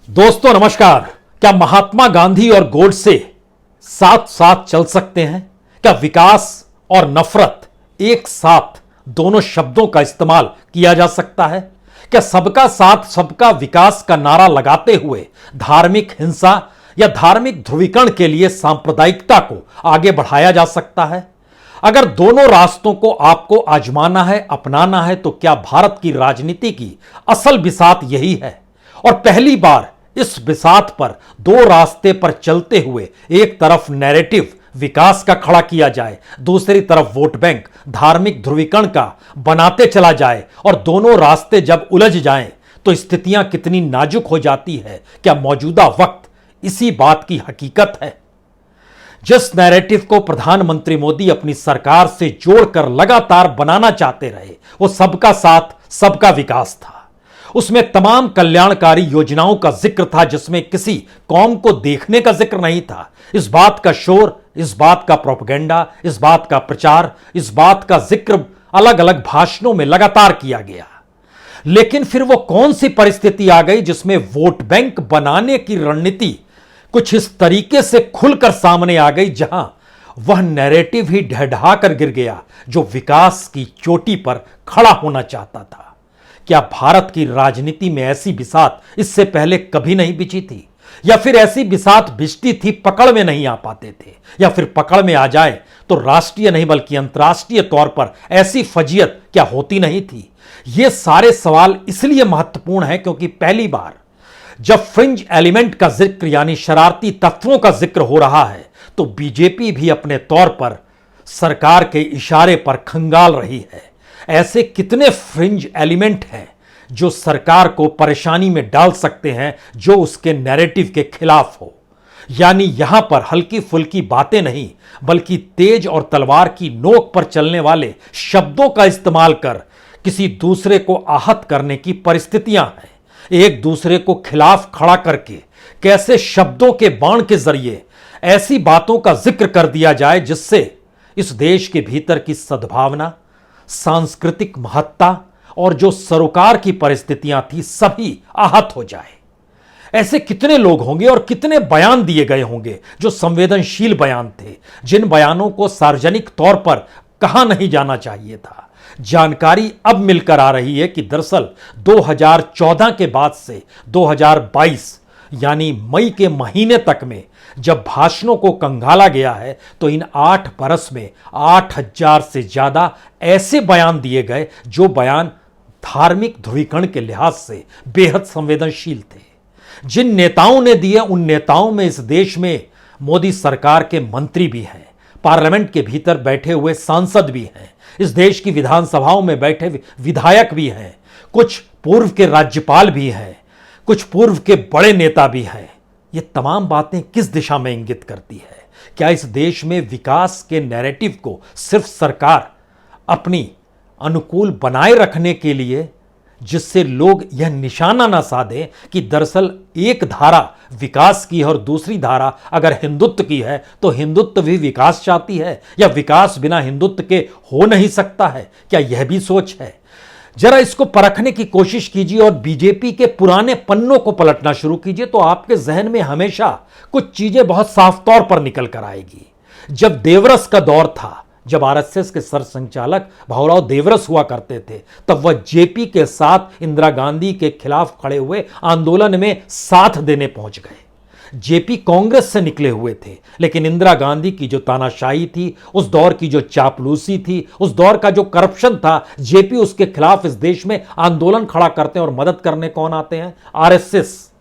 दोस्तों नमस्कार। क्या महात्मा गांधी और गोडसे साथ साथ चल सकते हैं? क्या विकास और नफरत एक साथ दोनों शब्दों का इस्तेमाल किया जा सकता है? क्या सबका साथ सबका विकास का नारा लगाते हुए धार्मिक हिंसा या धार्मिक ध्रुवीकरण के लिए सांप्रदायिकता को आगे बढ़ाया जा सकता है? अगर दोनों रास्तों को आपको आजमाना है, अपनाना है, तो क्या भारत की राजनीति की असल बिसात यही है? और पहली बार इस बिसात पर दो रास्ते पर चलते हुए एक तरफ नैरेटिव विकास का खड़ा किया जाए, दूसरी तरफ वोट बैंक धार्मिक ध्रुवीकरण का बनाते चला जाए, और दोनों रास्ते जब उलझ जाएं तो स्थितियां कितनी नाजुक हो जाती है। क्या मौजूदा वक्त इसी बात की हकीकत है? जिस नैरेटिव को प्रधानमंत्री मोदी अपनी सरकार से जोड़कर लगातार बनाना चाहते रहे वो सबका साथ सबका विकास था। उसमें तमाम कल्याणकारी योजनाओं का जिक्र था, जिसमें किसी कौम को देखने का जिक्र नहीं था। इस बात का शोर, इस बात का प्रोपेगेंडा, इस बात का प्रचार, इस बात का जिक्र अलग अलग भाषणों में लगातार किया गया। लेकिन फिर वो कौन सी परिस्थिति आ गई जिसमें वोट बैंक बनाने की रणनीति कुछ इस तरीके से खुलकर सामने आ गई, जहां वह नैरेटिव ही ढह कर गिर गया जो विकास की चोटी पर खड़ा होना चाहता था। क्या भारत की राजनीति में ऐसी बिसात इससे पहले कभी नहीं बिछी थी? या फिर ऐसी बिसात बिछती थी, पकड़ में नहीं आ पाते थे, या फिर पकड़ में आ जाए तो राष्ट्रीय नहीं बल्कि अंतर्राष्ट्रीय तौर पर ऐसी फजीयत क्या होती नहीं थी? ये सारे सवाल इसलिए महत्वपूर्ण हैं क्योंकि पहली बार जब फ्रिंज एलिमेंट का जिक्र यानी शरारती तत्वों का जिक्र हो रहा है तो बीजेपी भी अपने तौर पर सरकार के इशारे पर खंगाल रही है। ऐसे कितने फ्रिंज एलिमेंट हैं जो सरकार को परेशानी में डाल सकते हैं, जो उसके नैरेटिव के खिलाफ हो। यानी यहां पर हल्की फुल्की बातें नहीं बल्कि तेज और तलवार की नोक पर चलने वाले शब्दों का इस्तेमाल कर किसी दूसरे को आहत करने की परिस्थितियां हैं। एक दूसरे को खिलाफ खड़ा करके कैसे शब्दों के बाण के जरिए ऐसी बातों का जिक्र कर दिया जाए जिससे इस देश के भीतर की सद्भावना, सांस्कृतिक महत्ता और जो सरोकार की परिस्थितियां थी सभी आहत हो जाए। ऐसे कितने लोग होंगे और कितने बयान दिए गए होंगे जो संवेदनशील बयान थे, जिन बयानों को सार्वजनिक तौर पर कहा नहीं जाना चाहिए था। जानकारी अब मिलकर आ रही है कि दरअसल 2014 के बाद से 2022 यानी मई के महीने तक में जब भाषणों को कंगाला गया है तो इन 8 बरस में 8000 से ज्यादा ऐसे बयान दिए गए जो बयान धार्मिक ध्रुवीकरण के लिहाज से बेहद संवेदनशील थे। जिन नेताओं ने दिए उन नेताओं में इस देश में मोदी सरकार के मंत्री भी हैं, पार्लियामेंट के भीतर बैठे हुए सांसद भी हैं, इस देश की विधानसभाओं में बैठे विधायक भी हैं, कुछ पूर्व के राज्यपाल भी हैं, कुछ पूर्व के बड़े नेता भी हैं। ये तमाम बातें किस दिशा में इंगित करती है? क्या इस देश में विकास के नैरेटिव को सिर्फ सरकार अपनी अनुकूल बनाए रखने के लिए, जिससे लोग यह निशाना ना साधें कि दरअसल एक धारा विकास की है और दूसरी धारा अगर हिंदुत्व की है तो हिंदुत्व भी विकास चाहती है, या विकास बिना हिंदुत्व के हो नहीं सकता है? क्या यह भी सोच है? जरा इसको परखने की कोशिश कीजिए और बीजेपी के पुराने पन्नों को पलटना शुरू कीजिए तो आपके जहन में हमेशा कुछ चीजें बहुत साफ तौर पर निकल कर आएगी। जब देवरस का दौर था, जब आरएसएस के सरसंचालक भाऊराव देवरस हुआ करते थे, तब वह जेपी के साथ इंदिरा गांधी के खिलाफ खड़े हुए आंदोलन में साथ देने पहुंच गए। जेपी कांग्रेस से निकले हुए थे, लेकिन इंदिरा गांधी की जो तानाशाही थी, उस दौर की जो चापलूसी थी, उस दौर का जो करप्शन था, जेपी उसके खिलाफ इस देश में आंदोलन खड़ा करते हैं और मदद करने कौन आते हैं? आरएसएस।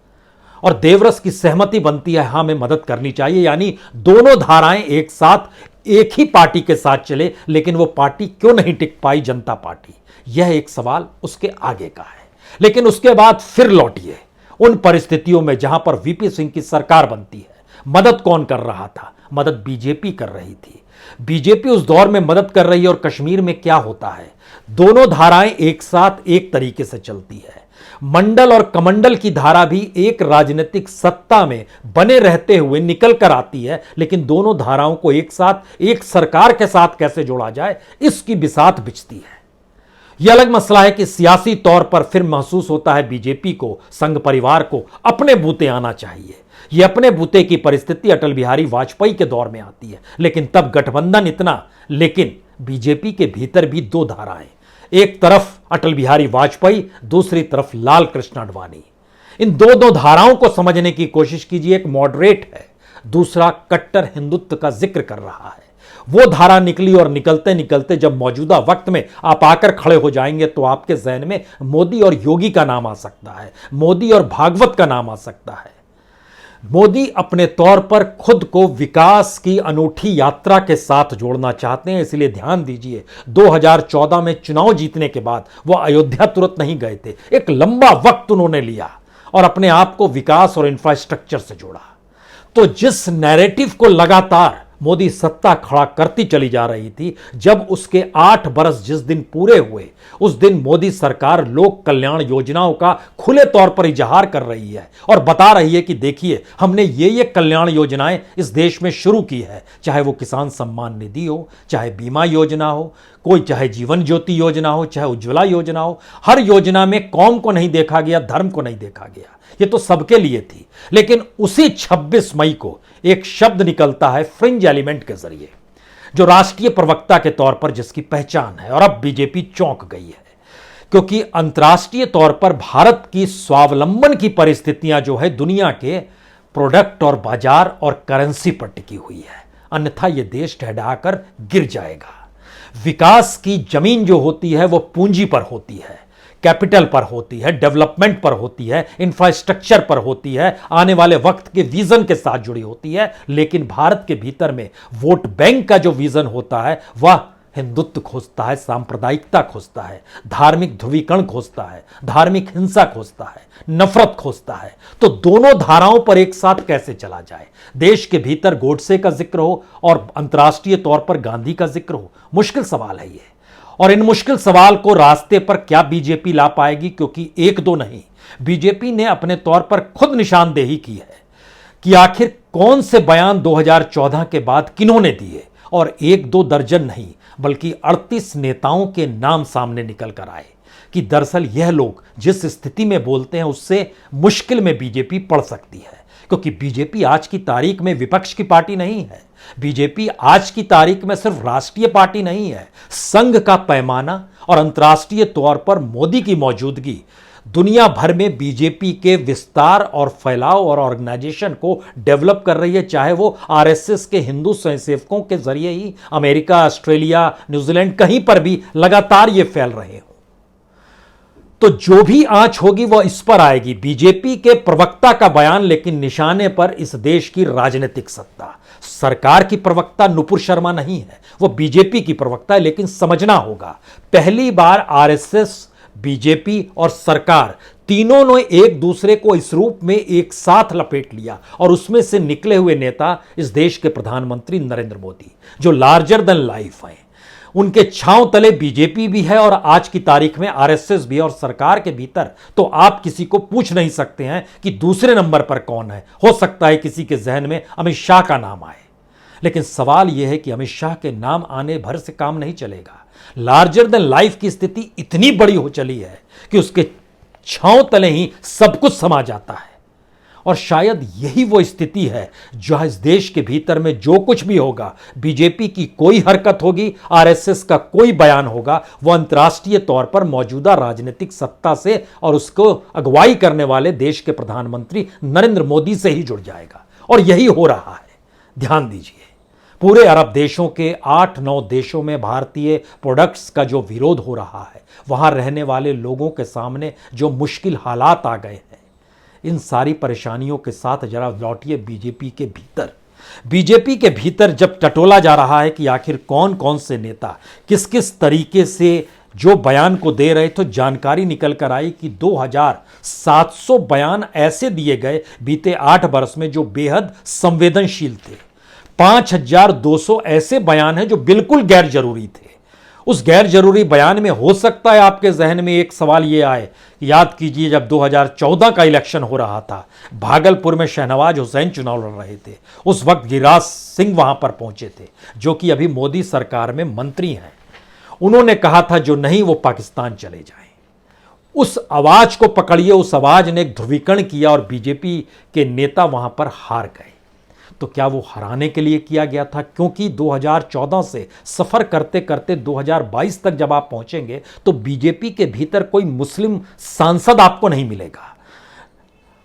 और देवरस की सहमति बनती है, हां हमें मदद करनी चाहिए। यानी दोनों धाराएं एक साथ एक ही पार्टी के साथ चले, लेकिन वो पार्टी क्यों नहीं टिक पाई, जनता पार्टी? यह एक सवाल उसके आगे का है। लेकिन उसके बाद फिर लौटिए उन परिस्थितियों में जहां पर वीपी सिंह की सरकार बनती है। मदद कौन कर रहा था? मदद बीजेपी कर रही थी। बीजेपी उस दौर में मदद कर रही है और कश्मीर में क्या होता है? दोनों धाराएं एक साथ एक तरीके से चलती है। मंडल और कमंडल की धारा भी एक राजनीतिक सत्ता में बने रहते हुए निकल कर आती है, लेकिन दोनों धाराओं को एक साथ एक सरकार के साथ कैसे जोड़ा जाए, इसकी बिसात बिछती है। यह अलग मसला है कि सियासी तौर पर फिर महसूस होता है बीजेपी को, संघ परिवार को अपने बूते आना चाहिए। यह अपने बूते की परिस्थिति अटल बिहारी वाजपेयी के दौर में आती है, लेकिन तब गठबंधन इतना, लेकिन बीजेपी के भीतर भी दो धाराएं, एक तरफ अटल बिहारी वाजपेयी, दूसरी तरफ लाल कृष्ण आडवाणी। इन दो धाराओं को समझने की कोशिश कीजिए। एक मॉडरेट है, दूसरा कट्टर हिंदुत्व का जिक्र कर रहा है। वो धारा निकली और निकलते निकलते जब मौजूदा वक्त में आप आकर खड़े हो जाएंगे तो आपके जहन में मोदी और योगी का नाम आ सकता है, मोदी और भागवत का नाम आ सकता है। मोदी अपने तौर पर खुद को विकास की अनूठी यात्रा के साथ जोड़ना चाहते हैं, इसलिए ध्यान दीजिए 2014 में चुनाव जीतने के बाद वो अयोध्या तुरंत नहीं गए थे। एक लंबा वक्त उन्होंने लिया और अपने आप को विकास और इंफ्रास्ट्रक्चर से जोड़ा। तो जिस नैरेटिव को लगातार मोदी सत्ता खड़ा करती चली जा रही थी, जब उसके 8 बरस जिस दिन पूरे हुए, उस दिन मोदी सरकार लोक कल्याण योजनाओं का खुले तौर पर इजहार कर रही है और बता रही है कि देखिए हमने ये कल्याण योजनाएं इस देश में शुरू की है, चाहे वो किसान सम्मान निधि हो, चाहे बीमा योजना हो, कोई चाहे जीवन ज्योति योजना हो, चाहे उज्ज्वला योजना हो। हर योजना में कौम को नहीं देखा गया, धर्म को नहीं देखा गया, ये तो सबके लिए थी। लेकिन उसी 26 मई को एक शब्द निकलता है फ्रिंज एलिमेंट के जरिए, जो राष्ट्रीय प्रवक्ता के तौर पर जिसकी पहचान है, और अब बीजेपी चौंक गई है क्योंकि अंतर्राष्ट्रीय तौर पर भारत की स्वावलंबन की परिस्थितियां जो है दुनिया के प्रोडक्ट और बाजार और करेंसी पर टिकी हुई है, अन्यथा यह देश ढहढाकर गिर जाएगा। विकास की जमीन जो होती है वो पूंजी पर होती है, कैपिटल पर होती है, डेवलपमेंट पर होती है, इंफ्रास्ट्रक्चर पर होती है, आने वाले वक्त के विजन के साथ जुड़ी होती है। लेकिन भारत के भीतर में वोट बैंक का जो विजन होता है वह हिंदुत्व खोजता है, सांप्रदायिकता खोजता है, धार्मिक ध्रुवीकरण खोजता है, धार्मिक हिंसा खोजता है, नफरत खोजता है। तो दोनों धाराओं पर एक साथ कैसे चला जाए? देश के भीतर गोडसे का जिक्र हो और अंतर्राष्ट्रीय तौर पर गांधी का जिक्र हो, मुश्किल सवाल है ये। और इन मुश्किल सवाल को रास्ते पर क्या बीजेपी ला पाएगी? क्योंकि एक दो नहीं, बीजेपी ने अपने तौर पर खुद निशानदेही की है कि आखिर कौन से बयान 2014 के बाद किन्होंने दिए, और एक दो दर्जन नहीं बल्कि 38 नेताओं के नाम सामने निकल कर आए कि दरअसल यह लोग जिस स्थिति में बोलते हैं उससे मुश्किल में बीजेपी पड़ सकती है। क्योंकि बीजेपी आज की तारीख में विपक्ष की पार्टी नहीं है, बीजेपी आज की तारीख में सिर्फ राष्ट्रीय पार्टी नहीं है। संघ का पैमाना और अंतर्राष्ट्रीय तौर पर मोदी की मौजूदगी दुनिया भर में बीजेपी के विस्तार और फैलाव और ऑर्गेनाइजेशन को डेवलप कर रही है, चाहे वो आरएसएस के हिंदू स्वयंसेवकों के जरिए ही अमेरिका, ऑस्ट्रेलिया, न्यूजीलैंड कहीं पर भी लगातार ये फैल रहे हो। तो जो भी आंच होगी वह इस पर आएगी, बीजेपी के प्रवक्ता का बयान, लेकिन निशाने पर इस देश की राजनीतिक सत्ता। सरकार की प्रवक्ता नुपुर शर्मा नहीं है, वो बीजेपी की प्रवक्ता है। लेकिन समझना होगा, पहली बार आरएसएस, बीजेपी और सरकार तीनों ने एक दूसरे को इस रूप में एक साथ लपेट लिया, और उसमें से निकले हुए नेता इस देश के प्रधानमंत्री नरेंद्र मोदी, जो लार्जर देन लाइफ हैं। उनके छांव तले बीजेपी भी है और आज की तारीख में आरएसएस भी है, और सरकार के भीतर तो आप किसी को पूछ नहीं सकते हैं कि दूसरे नंबर पर कौन है। हो सकता है किसी के जहन में अमित शाह का नाम आए, लेकिन सवाल यह है कि अमित शाह के नाम आने भर से काम नहीं चलेगा। लार्जर देन लाइफ की स्थिति इतनी बड़ी हो चली है कि उसके छांव तले ही सब कुछ समा जाता है। और शायद यही वो स्थिति है जो इस देश के भीतर में जो कुछ भी होगा, बीजेपी की कोई हरकत होगी, आरएसएस का कोई बयान होगा, वो अंतर्राष्ट्रीय तौर पर मौजूदा राजनीतिक सत्ता से और उसको अगुवाई करने वाले देश के प्रधानमंत्री नरेंद्र मोदी से ही जुड़ जाएगा। और यही हो रहा है। ध्यान दीजिए, पूरे अरब देशों के 8-9 देशों में भारतीय प्रोडक्ट्स का जो विरोध हो रहा है, वहां रहने वाले लोगों के सामने जो मुश्किल हालात आ गए हैं, इन सारी परेशानियों के साथ जरा लौटिए बीजेपी के भीतर। बीजेपी के भीतर जब टटोला जा रहा है कि आखिर कौन कौन से नेता किस किस तरीके से जो बयान को दे रहे, तो जानकारी निकल कर आई कि 2700 बयान ऐसे दिए गए बीते 8 वर्ष में जो बेहद संवेदनशील थे। 5200 ऐसे बयान हैं जो बिल्कुल गैर जरूरी थे। उस गैर जरूरी बयान में हो सकता है आपके जहन में एक सवाल यह आए, याद कीजिए जब 2014 का इलेक्शन हो रहा था, भागलपुर में शहनवाज हुसैन चुनाव लड़ रहे थे, उस वक्त गिरिराज सिंह वहां पर पहुंचे थे, जो कि अभी मोदी सरकार में मंत्री हैं। उन्होंने कहा था जो नहीं वो पाकिस्तान चले जाएं। उस आवाज को पकड़िए, उस आवाज ने एक ध्रुवीकरण किया और बीजेपी के नेता वहां पर हार गए। तो क्या वो हराने के लिए किया गया था? क्योंकि 2014 से सफर करते करते 2022 तक जब आप पहुंचेंगे तो बीजेपी के भीतर कोई मुस्लिम सांसद आपको नहीं मिलेगा,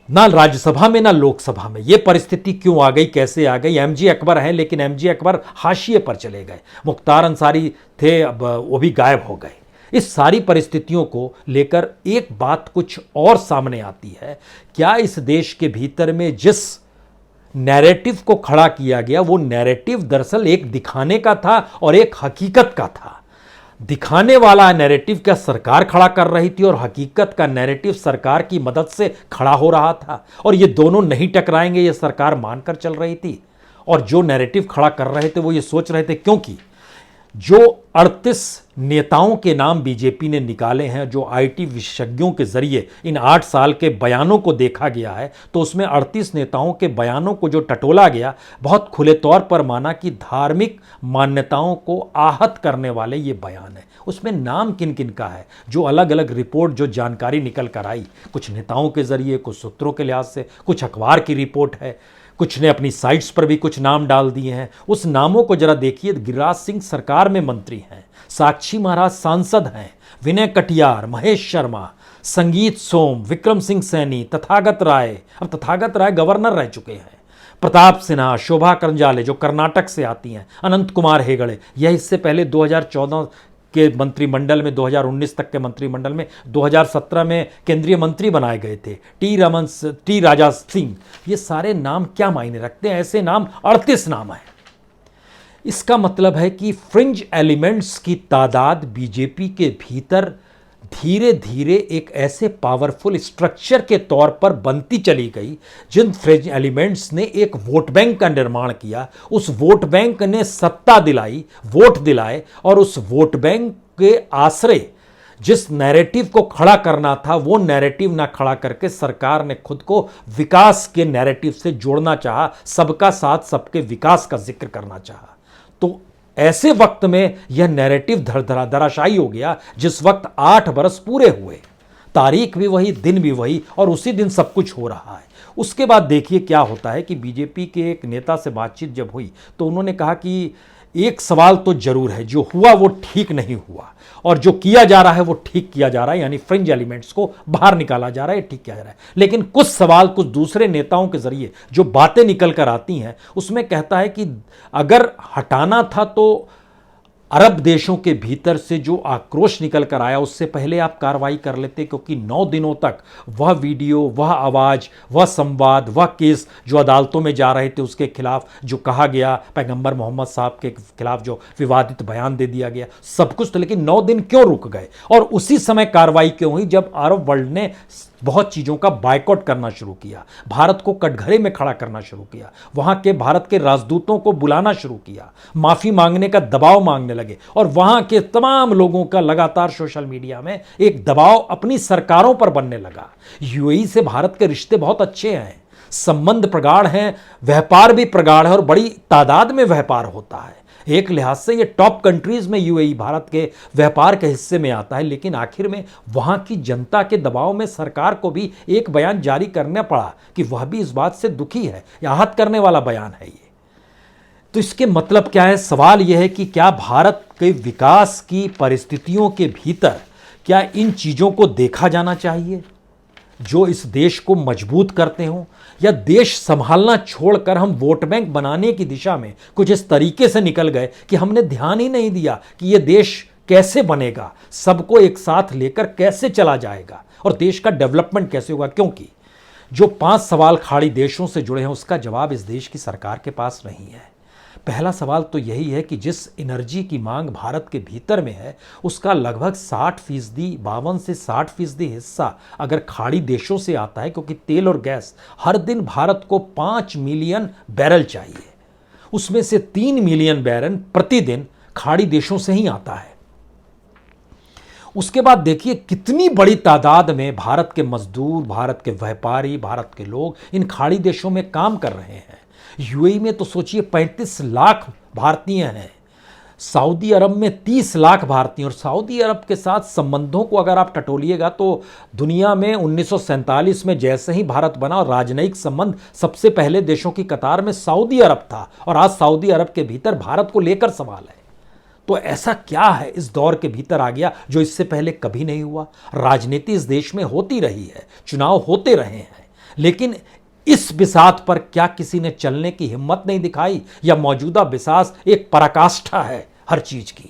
ना राज्यसभा में ना लोकसभा में। यह परिस्थिति क्यों आ गई, कैसे आ गई? एमजे अकबर हैं, लेकिन एमजे अकबर हाशिए पर चले गए। मुख्तार अंसारी थे, अब वो भी गायब हो गए। इस सारी परिस्थितियों को लेकर एक बात कुछ और सामने आती है। क्या इस देश के भीतर में जिस नैरेटिव को खड़ा किया गया, वो नैरेटिव दरअसल एक दिखाने का था और एक हकीकत का था? दिखाने वाला नैरेटिव क्या सरकार खड़ा कर रही थी और हकीकत का नैरेटिव सरकार की मदद से खड़ा हो रहा था, और ये दोनों नहीं टकराएंगे ये सरकार मानकर चल रही थी। और जो नैरेटिव खड़ा कर रहे थे वो ये सोच रहे थे, क्योंकि जो 38 नेताओं के नाम बीजेपी ने निकाले हैं, जो आईटी विशेषज्ञों के जरिए इन 8 साल के बयानों को देखा गया है, तो उसमें 38 नेताओं के बयानों को जो टटोला गया, बहुत खुले तौर पर माना कि धार्मिक मान्यताओं को आहत करने वाले ये बयान है। उसमें नाम किन किन का है, जो अलग अलग रिपोर्ट, जो जानकारी निकल कर आई, कुछ नेताओं के जरिए, कुछ सूत्रों के लिहाज से, कुछ अखबार की रिपोर्ट है, कुछ ने अपनी साइट्स पर भी कुछ नाम डाल दिए हैं। उस नामों को जरा देखिए। गिरिराज सिंह सरकार में मंत्री हैं, साक्षी महाराज सांसद हैं, विनय कटियार, महेश शर्मा, संगीत सोम, विक्रम सिंह सैनी, तथागत राय, अब तथागत राय गवर्नर रह चुके हैं, प्रताप सिन्हा, शोभा करंजाले जो कर्नाटक से आती हैं, अनंत कुमार हेगड़े, यह इससे पहले 2014 के मंत्रिमंडल में, 2019 तक के मंत्रिमंडल में, 2017 में केंद्रीय मंत्री बनाए गए थे, टी राजा सिंह। ये सारे नाम क्या मायने रखते हैं? ऐसे नाम 38 नाम है। इसका मतलब है कि फ्रिंज एलिमेंट्स की तादाद बीजेपी के भीतर धीरे धीरे एक ऐसे पावरफुल स्ट्रक्चर के तौर पर बनती चली गई, जिन फ्रिंज एलिमेंट्स ने एक वोट बैंक का निर्माण किया। उस वोट बैंक ने सत्ता दिलाई, वोट दिलाए, और उस वोट बैंक के आश्रय जिस नैरेटिव को खड़ा करना था, वो नैरेटिव ना खड़ा करके सरकार ने खुद को विकास के नैरेटिव से जोड़ना चाहा, सबका साथ सबके विकास का जिक्र करना चाहा। तो ऐसे वक्त में यह नैरेटिव धराशायी हो गया, जिस वक्त 8 बरस पूरे हुए, तारीख भी वही, दिन भी वही, और उसी दिन सब कुछ हो रहा है। उसके बाद देखिए क्या होता है कि बीजेपी के एक नेता से बातचीत जब हुई तो उन्होंने कहा कि एक सवाल तो जरूर है, जो हुआ वो ठीक नहीं हुआ, और जो किया जा रहा है वो ठीक किया जा रहा है, यानी फ्रिंज एलिमेंट्स को बाहर निकाला जा रहा है, ठीक किया जा रहा है। लेकिन कुछ सवाल कुछ दूसरे नेताओं के जरिए जो बातें निकल कर आती हैं, उसमें कहता है कि अगर हटाना था तो अरब देशों के भीतर से जो आक्रोश निकल कर आया उससे पहले आप कार्रवाई कर लेते, क्योंकि 9 दिनों तक वह वीडियो, वह आवाज़, वह संवाद, वह केस जो अदालतों में जा रहे थे उसके खिलाफ जो कहा गया, पैगंबर मोहम्मद साहब के खिलाफ जो विवादित बयान दे दिया गया, सब कुछ तो, लेकिन 9 दिन क्यों रुक गए? और उसी समय कार्रवाई क्यों हुई जब अरब वर्ल्ड ने बहुत चीज़ों का बायकॉट करना शुरू किया, भारत को कटघरे में खड़ा करना शुरू किया, वहां के भारत के राजदूतों को बुलाना शुरू किया, माफी मांगने का दबाव मांगने लगे, और वहां के तमाम लोगों का लगातार सोशल मीडिया में एक दबाव अपनी सरकारों पर बनने लगा। यूएई से भारत के रिश्ते बहुत अच्छे हैं, संबंध प्रगाढ़ हैं, व्यापार भी प्रगाढ़ है, और बड़ी तादाद में व्यापार होता है। एक लिहाज से ये टॉप कंट्रीज में यूएई भारत के व्यापार के हिस्से में आता है, लेकिन आखिर में वहां की जनता के दबाव में सरकार को भी एक बयान जारी करना पड़ा कि वह भी इस बात से दुखी है। आहत करने वाला बयान है ये। तो इसके मतलब क्या है? सवाल यह है कि क्या भारत के विकास की परिस्थितियों के भीतर क्या इन चीजों को देखा जाना चाहिए जो इस देश को मजबूत करते हों, या देश संभालना छोड़कर हम वोट बैंक बनाने की दिशा में कुछ इस तरीके से निकल गए कि हमने ध्यान ही नहीं दिया कि यह देश कैसे बनेगा, सबको एक साथ लेकर कैसे चला जाएगा, और देश का डेवलपमेंट कैसे होगा। क्योंकि जो 5 सवाल खाड़ी देशों से जुड़े हैं उसका जवाब इस देश की सरकार के पास नहीं है। पहला सवाल तो यही है कि जिस एनर्जी की मांग भारत के भीतर में है उसका लगभग 60%, 52 से 60% हिस्सा अगर खाड़ी देशों से आता है, क्योंकि तेल और गैस हर दिन भारत को 5 मिलियन बैरल चाहिए, उसमें से 3 मिलियन बैरल प्रतिदिन खाड़ी देशों से ही आता है। उसके बाद देखिए कितनी बड़ी तादाद में भारत के मजदूर, भारत के व्यापारी, भारत के लोग इन खाड़ी देशों में काम कर रहे हैं। यूएई में तो सोचिए 35 लाख भारतीय हैं, सऊदी अरब में 30 लाख भारतीय, और सऊदी अरब के साथ संबंधों को अगर आप टटोलिएगा तो दुनिया में 1947 में जैसे ही भारत बना और राजनयिक संबंध सबसे पहले देशों की कतार में सऊदी अरब था, और आज सऊदी अरब के भीतर भारत को लेकर सवाल है। तो ऐसा क्या है इस दौर के भीतर आ गया जो इससे पहले कभी नहीं हुआ? राजनीति इस देश में होती रही है, चुनाव होते रहे हैं, लेकिन इस बिसात पर क्या किसी ने चलने की हिम्मत नहीं दिखाई? या मौजूदा बिसात एक पराकाष्ठा है हर चीज की,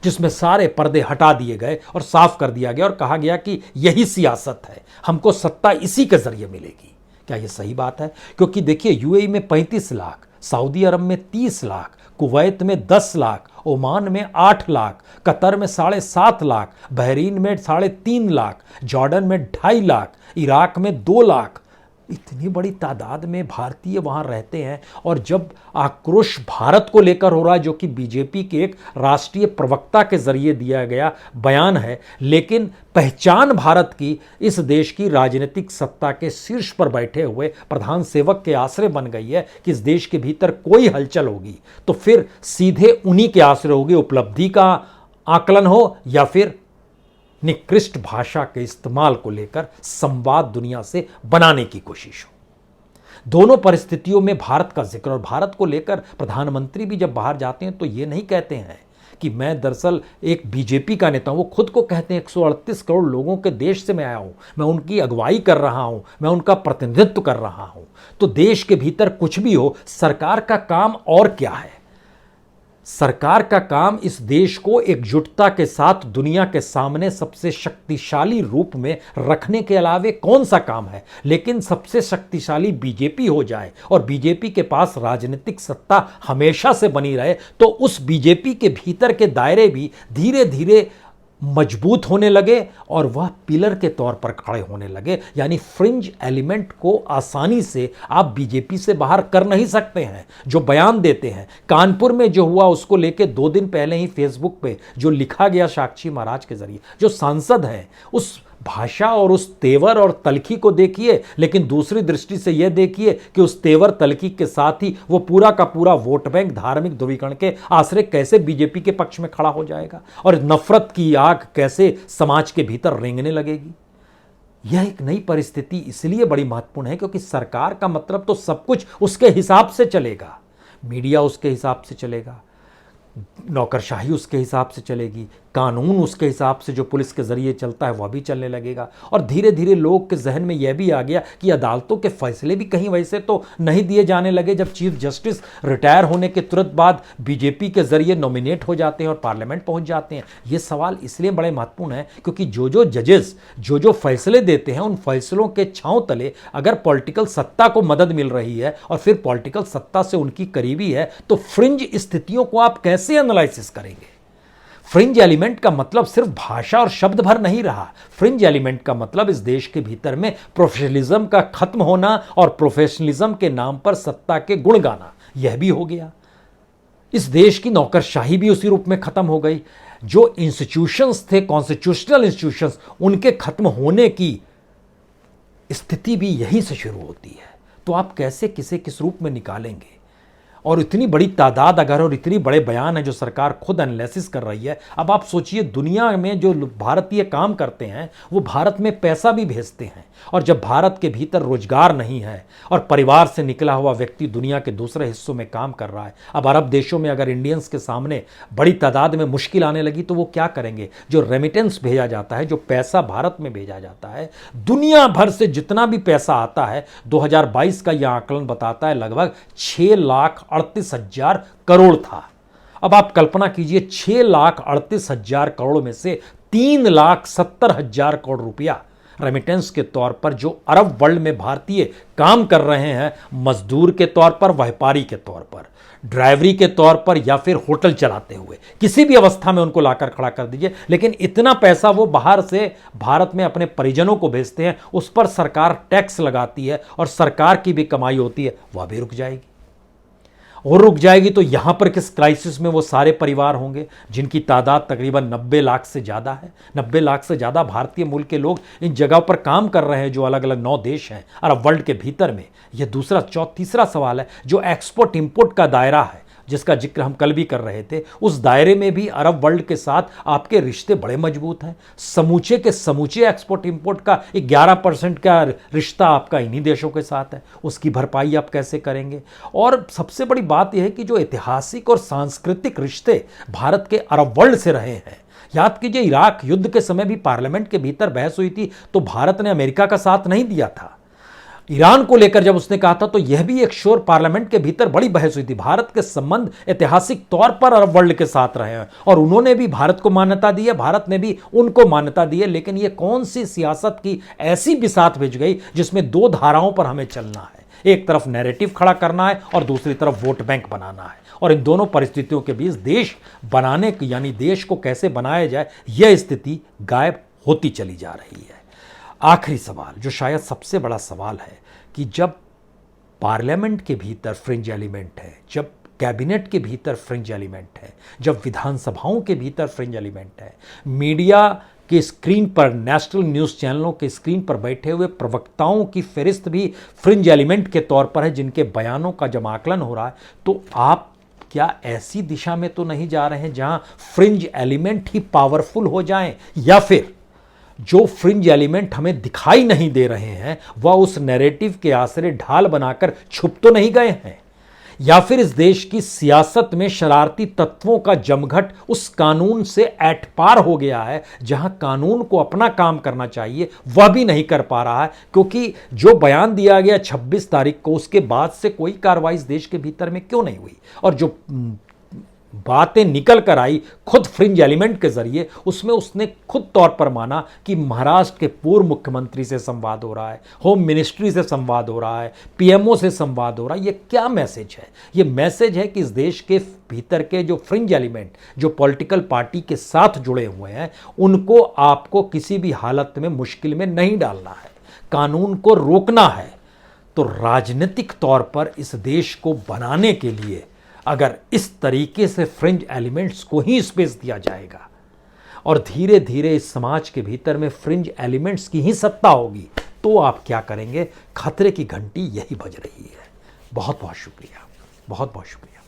जिसमें सारे पर्दे हटा दिए गए और साफ कर दिया गया और कहा गया कि यही सियासत है, हमको सत्ता इसी के जरिए मिलेगी? क्या यह सही बात है? क्योंकि देखिए, यूएई में 35 लाख, सऊदी अरब में 30 लाख, कुवैत में 10 लाख, ओमान में 8 लाख, कतर में 7.5 लाख, बहरीन में 3.5 लाख, जॉर्डन में 2.5 लाख, इराक में 2 लाख, इतनी बड़ी तादाद में भारतीय वहां रहते हैं। और जब आक्रोश भारत को लेकर हो रहा है, जो कि बीजेपी के एक राष्ट्रीय प्रवक्ता के जरिए दिया गया बयान है, लेकिन पहचान भारत की इस देश की राजनीतिक सत्ता के शीर्ष पर बैठे हुए प्रधान सेवक के आश्रय बन गई है कि इस देश के भीतर कोई हलचल होगी तो फिर सीधे उन्हीं के आश्रय होगी, उपलब्धि का आकलन हो या फिर निकृष्ट भाषा के इस्तेमाल को लेकर संवाद दुनिया से बनाने की कोशिश हो। दोनों परिस्थितियों में भारत का जिक्र, और भारत को लेकर प्रधानमंत्री भी जब बाहर जाते हैं तो ये नहीं कहते हैं कि मैं दरअसल एक बीजेपी का नेता हूं। वो खुद को कहते हैं 138 करोड़ लोगों के देश से मैं आया हूं, मैं उनकी अगुवाई कर रहा हूं, मैं उनका प्रतिनिधित्व कर रहा हूं। तो देश के भीतर कुछ भी हो, सरकार का काम और क्या है? सरकार का काम इस देश को एकजुटता के साथ दुनिया के सामने सबसे शक्तिशाली रूप में रखने के अलावे कौन सा काम है? लेकिन सबसे शक्तिशाली बीजेपी हो जाए और बीजेपी के पास राजनीतिक सत्ता हमेशा से बनी रहे, तो उस बीजेपी के भीतर के दायरे भी धीरे धीरे मजबूत होने लगे और वह पिलर के तौर पर खड़े होने लगे। यानी फ्रिंज एलिमेंट को आसानी से आप बीजेपी से बाहर कर नहीं सकते हैं। जो बयान देते हैं, कानपुर में जो हुआ उसको लेके 2 दिन पहले ही फेसबुक पे जो लिखा गया साक्षी महाराज के जरिए, जो सांसद हैं, उस भाषा और उस तेवर और तलखी को देखिए, लेकिन दूसरी दृष्टि से यह देखिए कि उस तेवर तलखी के साथ ही वो पूरा का पूरा वोट बैंक धार्मिक ध्रुवीकरण के आश्रय कैसे बीजेपी के पक्ष में खड़ा हो जाएगा और नफरत की आग कैसे समाज के भीतर रेंगने लगेगी। यह एक नई परिस्थिति इसलिए बड़ी महत्वपूर्ण है क्योंकि सरकार का मतलब तो सब कुछ उसके हिसाब से चलेगा, मीडिया उसके हिसाब से चलेगा, नौकरशाही उसके हिसाब से चलेगी, कानून उसके हिसाब से जो पुलिस के जरिए चलता है वह भी चलने लगेगा। और धीरे धीरे लोग के जहन में यह भी आ गया कि अदालतों के फैसले भी कहीं वैसे तो नहीं दिए जाने लगे जब चीफ जस्टिस रिटायर होने के तुरंत बाद बीजेपी के जरिए नॉमिनेट हो जाते हैं और पार्लियामेंट पहुंच जाते हैं। ये सवाल इसलिए बड़े महत्वपूर्ण है क्योंकि जो जजेस जो फैसले देते हैं, उन फैसलों के छांव तले अगर पॉलिटिकल सत्ता को मदद मिल रही है और फिर पॉलिटिकल सत्ता से उनकी करीबी है, तो फ्रिंज स्थितियों को आप कैसे एनालिसिस करेंगे? फ्रिंज एलिमेंट का मतलब सिर्फ भाषा और शब्द भर नहीं रहा। फ्रिंज एलिमेंट का मतलब इस देश के भीतर में प्रोफेशनलिज्म का खत्म होना और प्रोफेशनलिज्म के नाम पर सत्ता के गुण गाना, यह भी हो गया। इस देश की नौकरशाही भी उसी रूप में खत्म हो गई। जो इंस्टीट्यूशंस थे, कॉन्स्टिट्यूशनल इंस्टीट्यूशंस, उनके खत्म होने की स्थिति भी यहीं से शुरू होती है। तो आप कैसे किसे किस रूप में निकालेंगे? और इतनी बड़ी तादाद अगर और इतनी बड़े बयान है जो सरकार खुद एनालिसिस कर रही है। अब आप सोचिए, दुनिया में जो भारतीय काम करते हैं वो भारत में पैसा भी भेजते हैं, और जब भारत के भीतर रोजगार नहीं है और परिवार से निकला हुआ व्यक्ति दुनिया के दूसरे हिस्सों में काम कर रहा है, अब अरब देशों में अगर इंडियंस के सामने बड़ी तादाद में मुश्किल आने लगी तो वो क्या करेंगे? जो रेमिटेंस भेजा जाता है, जो पैसा भारत में भेजा जाता है, दुनिया भर से जितना भी पैसा आता है, 2022 का यह आंकलन बताता है लगभग 6,38,000 करोड़ था। अब आप कल्पना कीजिए, 6,38,000 करोड़ में से 3,70,000 करोड़ रुपया रेमिटेंस के तौर पर जो अरब वर्ल्ड में भारतीय काम कर रहे हैं, मजदूर के तौर पर, व्यापारी के तौर पर, ड्राइवरी के तौर पर, या फिर होटल चलाते हुए, किसी भी अवस्था में उनको लाकर खड़ा कर दीजिए, लेकिन इतना पैसा वो बाहर से भारत में अपने परिजनों को भेजते हैं, उस पर सरकार टैक्स लगाती है और सरकार की भी कमाई होती है, वह भी रुक जाएगी। और रुक जाएगी तो यहां पर किस क्राइसिस में वो सारे परिवार होंगे जिनकी तादाद तकरीबन 90 लाख से ज़्यादा है। 90 लाख से ज़्यादा भारतीय मूल के लोग इन जगहों पर काम कर रहे हैं जो अलग अलग 9 देश हैं अरब वर्ल्ड के भीतर में। यह तीसरा सवाल है, जो एक्सपोर्ट इंपोर्ट का दायरा है जिसका जिक्र हम कल भी कर रहे थे, उस दायरे में भी अरब वर्ल्ड के साथ आपके रिश्ते बड़े मजबूत हैं। समूचे के समूचे एक्सपोर्ट इंपोर्ट का 11% का रिश्ता आपका इन्हीं देशों के साथ है, उसकी भरपाई आप कैसे करेंगे? और सबसे बड़ी बात यह है कि जो ऐतिहासिक और सांस्कृतिक रिश्ते भारत के अरब वर्ल्ड से रहे हैं, याद कीजिए इराक युद्ध के समय भी पार्लियामेंट के भीतर बहस हुई थी तो भारत ने अमेरिका का साथ नहीं दिया था। ईरान को लेकर जब उसने कहा था तो यह भी एक शोर पार्लियामेंट के भीतर बड़ी बहस हुई थी। भारत के संबंध ऐतिहासिक तौर पर अरब वर्ल्ड के साथ रहे हैं और उन्होंने भी भारत को मान्यता दी है, भारत ने भी उनको मान्यता दी है। लेकिन यह कौन सी सियासत की ऐसी बिसात भिज गई जिसमें दो धाराओं पर हमें चलना है, एक तरफ नैरेटिव खड़ा करना है और दूसरी तरफ वोट बैंक बनाना है। और इन दोनों परिस्थितियों के बीच देश बनाने यानी देश को कैसे बनाया जाए, यह स्थिति गायब होती चली जा रही है। आखिरी सवाल, जो शायद सबसे बड़ा सवाल है, कि जब पार्लियामेंट के भीतर फ्रिंज एलिमेंट है, जब कैबिनेट के भीतर फ्रिंज एलिमेंट है, जब विधानसभाओं के भीतर फ्रिंज एलिमेंट है, मीडिया के स्क्रीन पर, नेशनल न्यूज़ चैनलों के स्क्रीन पर बैठे हुए प्रवक्ताओं की फहरिस्त भी फ्रिंज एलिमेंट के तौर पर है, जिनके बयानों का जब आकलन हो रहा है, तो आप क्या ऐसी दिशा में तो नहीं जा रहे हैं जहां फ्रिंज एलिमेंट ही पावरफुल हो जाएं, या फिर जो फ्रिंज एलिमेंट हमें दिखाई नहीं दे रहे हैं वह उस नैरेटिव के आसरे ढाल बनाकर छुप तो नहीं गए हैं, या फिर इस देश की सियासत में शरारती तत्वों का जमघट उस कानून से एट पार हो गया है, जहां कानून को अपना काम करना चाहिए वह भी नहीं कर पा रहा है, क्योंकि जो बयान दिया गया 26 तारीख को, उसके बाद से कोई कार्रवाई इस देश के भीतर में क्यों नहीं हुई? और जो बातें निकल कर आई खुद फ्रिंज एलिमेंट के जरिए, उसमें उसने खुद तौर पर माना कि महाराष्ट्र के पूर्व मुख्यमंत्री से संवाद हो रहा है, होम मिनिस्ट्री से संवाद हो रहा है, पीएमओ से संवाद हो रहा है। ये क्या मैसेज है? ये मैसेज है कि इस देश के भीतर के जो फ्रिंज एलिमेंट, जो पॉलिटिकल पार्टी के साथ जुड़े हुए हैं, उनको आपको किसी भी हालत में मुश्किल में नहीं डालना है, कानून को रोकना है। तो राजनीतिक तौर पर इस देश को बनाने के लिए अगर इस तरीके से फ्रिंज एलिमेंट्स को ही स्पेस दिया जाएगा और धीरे धीरे इस समाज के भीतर में फ्रिंज एलिमेंट्स की ही सत्ता होगी, तो आप क्या करेंगे? खतरे की घंटी यही बज रही है। बहुत बहुत शुक्रिया, बहुत बहुत शुक्रिया।